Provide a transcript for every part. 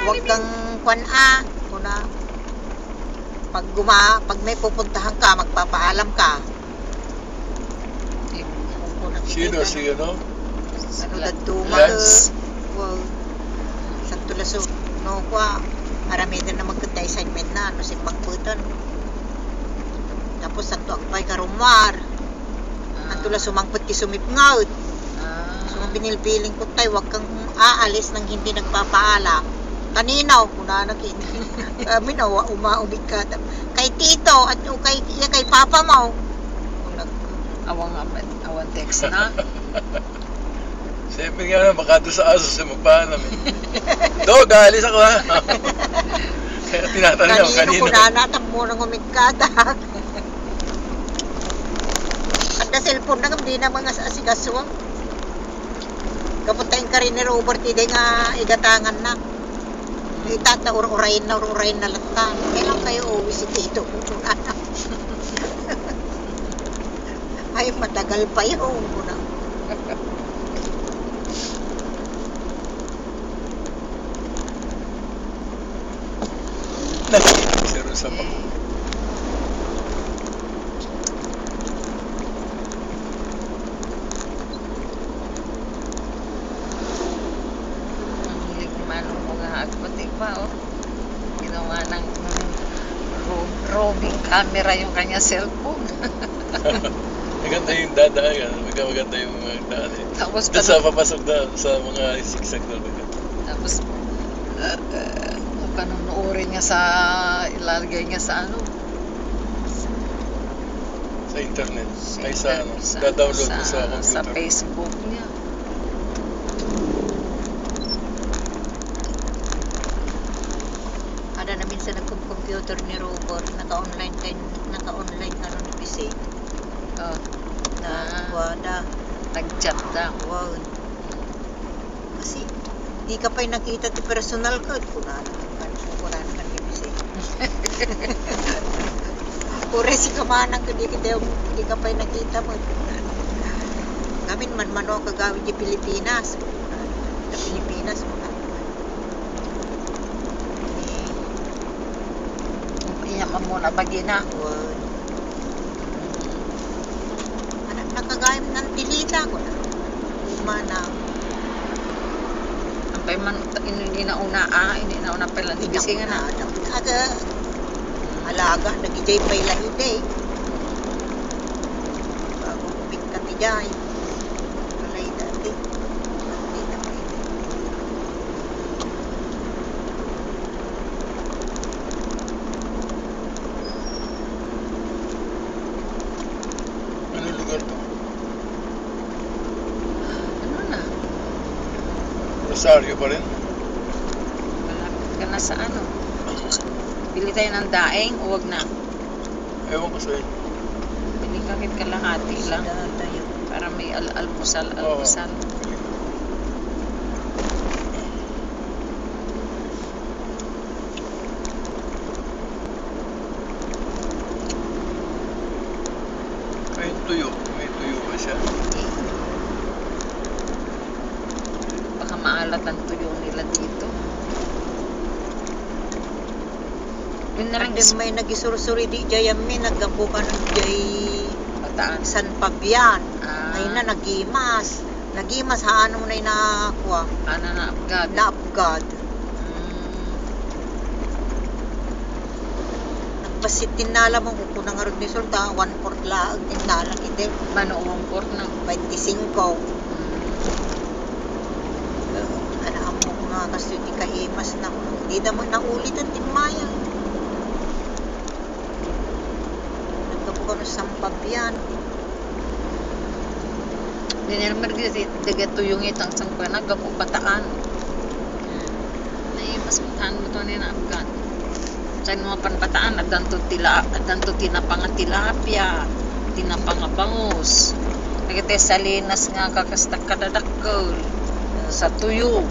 Huwag kang kuna pag may pupuntahan ka, magpapaalam ka. Sino? Si ano? Ano daduma Lance? wow. Santo laso no kwa marami din na magkanta assignment na no si pangputan. Tapos santo akpay karumar. Santo laso mangput ki sumipngaut. So binilbiling ko tay wag kang aalis nang hindi nagpapaalam. Kaninaw kuna nakita. Kami na umaubig ka. Kay tito at kay papa mo. Awang text na. Siyempre nga na, baka doon sa aso siya magpaalam eh. Dog, alis ako ha. Kaya tinatanong niya, kanino. Kanino ko na natam mo nang umigkada. At na cellphone na hindi na mga asigaswa. Kapuntayin ka rin ni Robert, hindi nga igatangan na. Itata, urayin na lata. Kailan kayo uwi si Tito? Ay, matagal pa yun. Nag-iisero sa bako. Ang hilig manong mga agpati pa, oh. Ginawa ng roving camera yung kanya cellphone. Maganda yung dadaan. Maganda yung daan eh. Tapos Doon sa papasok na sa mga sigsag na. Tapos panunuorin niya ilalagay niya sa ano? Sa internet. Ay sa ano. Da-download mo sa computer. Sa Facebook niya. Ada na minsan nagkom-computer ni Robert, naka-online ano ni PC. Oh. Na wada. Nag-chat na. Wow. Kasi di ka pa'y nakita ti personal ka. Kunan ka ni PC. Pure si kamanang ka di ka pa'y nakita mo. Gamin man mano kagawin di Pilipinas. Sa Pilipinas mo na. Iyak mo muna bagina. Wow. Nakagayam ng tilita ko na. Umana. Ampay man, hindi na una pala. Ibisi nga na. Aga, alaga, nag-ijay pa'y lahide. Bago kumingkat ijay. Walay dati. Ano lugar to? Ano na? Rosario pa rin? Malapit ka na sa ano? Bili tayo ng daing o wag na? Ewan ko sa'yo. Bili kahit kalahati lang. Tayo. Para may almusal. May tuyo ba siya? Baka maalat ang tuyo nila dito. Yun na lang Andi may nagisurusuri di jayami, naggambukan ng jay pataan. San Fabian. Ah. Ay na nagimas. Nagimas haano na inakuha. Ano na agad. Naapgad. Nagpasitin nala mo kung nang arod ni Sulta, 1/4 laag din nala kiti. Manuong port na. 25. Ano mo kung nakakasto di kahimas na. Hindi na mo naulit ang tinmaya. Nagkabukan ng San Fabian. Hindi na naman dagat tuyong itang sangpanag. Gapo bataan. Ay, mas matahan mo ito na agad. Sa mga panpataan, adanto tinapanga tilapia, tinapanga bangus. Nagate salinas nga kakastak kadadakol sa tuyo.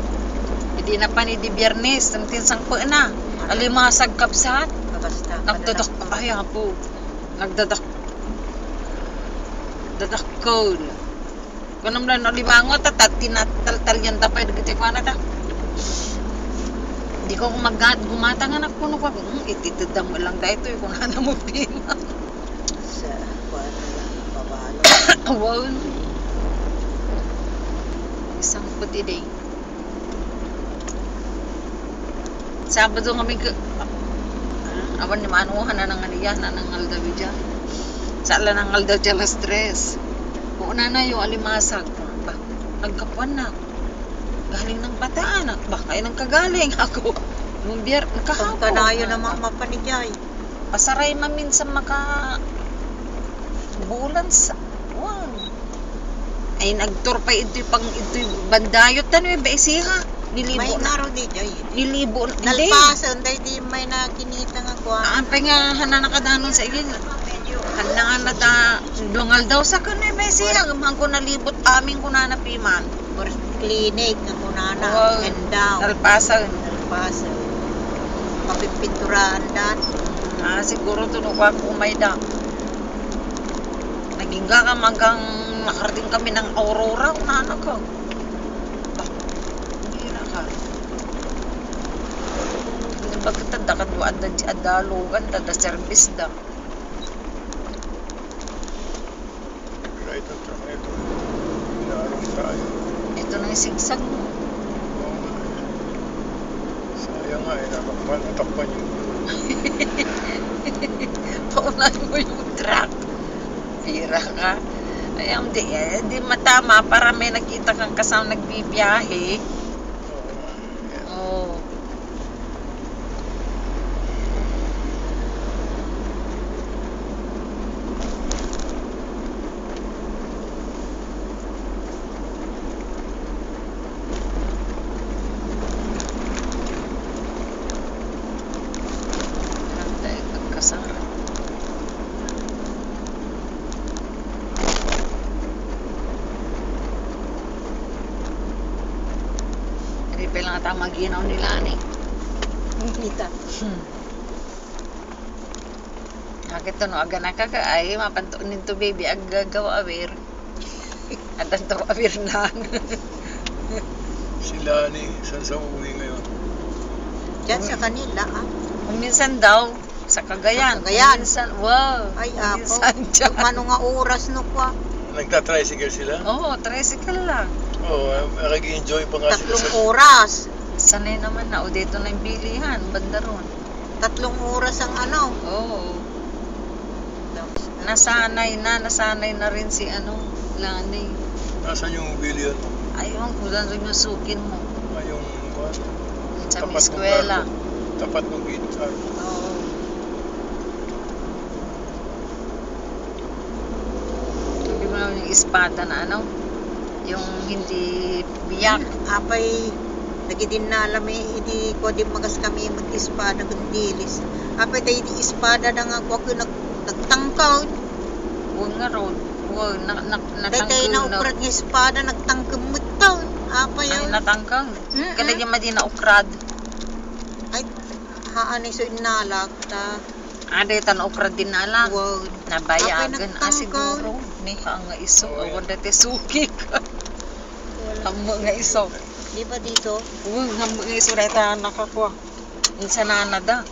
Hindi na pa ni di biyernes, tamtin sangpo na. Alimasag kapsat. Basta. Nagdadak pa ay po. Dadakol. Kunam lang no limangot at tinataltal yan tapay dagiti pa na ta. Di Ikaw kung gumatang anak ko, ititidang mo lang tayo ito, kung ano mo pina. Sa kuwan na lang, babalo. Wow. Isang puti day. Sabado kami awan ni manuhan na nangaliyan na nangal daw dyan. Sala nangal daw dyan las 3. Una na yung alimasag. Ba, nagkapuan na. Galing ng Bataan. Ba, kaya nang kagaling ako. Nung biyar, Kung kahapon. kanayo na mapanijay. Pasaray maminsan bulan sa wow. Ay nagtur pa ito bandayot tanong ba isiha nilibo May na ngaro di jay. nilibo hindi Nalpasan day di may nakinita nga kuwan. ampay nga hana nakadanon sa igil hana na da dungal daw sa kanay ba isiha gamang ko nalibot aming kunanapiman Or clinic nga kunana. Wow. Gandaw. Nalpasan Nalpasan. Papipinturaan dan. siguro tunog ako umayda naging ka magang nakarating kami ng Aurora unahan ako hindi na ka bakit tanda kadwa adalugan tada service da Right ang truck na ito. Inaarong tayo. ito na yung sigsag mo Oo nga eh. Sayang nga eh. Natakpan yung paunahin mo yung truck pira ka ayang di matama para may nakita kang kasama nagbibiyahe Oo nga. Yan. oh tayo pagkasara hindi pa lang ata maginaw nila ni Kita. Bakit to no aga na ka ay mapantunin to baby agagawa awir adan to awir na Sila ni, saan sa uwi ngayon? Diyan sa kanila ah. kung minsan daw sa Cagayan Sa Cagayan. kung minsan wow Ay kung ako. minsan dyan. Kumano nga oras no kwa. Nagta-tricycle sila? Oo, tricycle lang. Oo, nakag-enjoy pa nga sila 3 oras. Sanay naman na. O dito na yung bilihan. Banda ron. 3 oras ang ano. Oo. Nasanay na rin si Lani. Nasaan yung billion mo? Ayun, kung saan rin yung sukin mo. Ay, yung what? Sa Tapat may eskwela. ng tapat ng guitar. Oo. Hindi mo naman yung espada na yung hindi biyak. Apay lagi din na alam hindi ko din magas kami mag-espada kundilis. Apay tayo di espada na nga ko nagtangkaw. Huwag nga ron. Huwag, Tayo tayo na ukrad ng espada nagtangkaw mo taon. Apay Ay, yun. natangkang. Mm-mm. Kaya yung madi na ukrad. Ay haan so inalak ta. Ada tan ukrad din na lang. Wow. Nabayagan Apay nagtangkang. siguro. May nga iso. Oh, yeah. Awan dati suki ka. Hamo nga iso. Di ba dito? Huwag, hamo nga iso. Reta nakakuha. Minsan na da.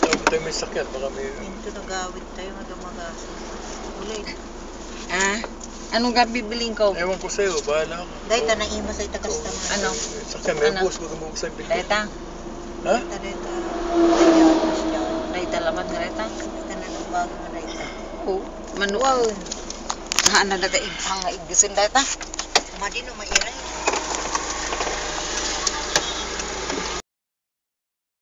Sabi tayo may sakyan, baka may... Dito nagawid tayo magamagasan. Ulit. Ah? Anong gabi biling ko? Ewan ko sa'yo, bahala ka. Dahil ta na ima sa itakas-taman. Ano? Sakyan, may Ano? bus, huwag mo sa bilhin. Reta? Ha? Tareta. Ayan, siya. Reta lamat na reta? Ito na ng bago na reta. Oo. Manual. Naan na dati. Hanga igisin reta? Madino mairay.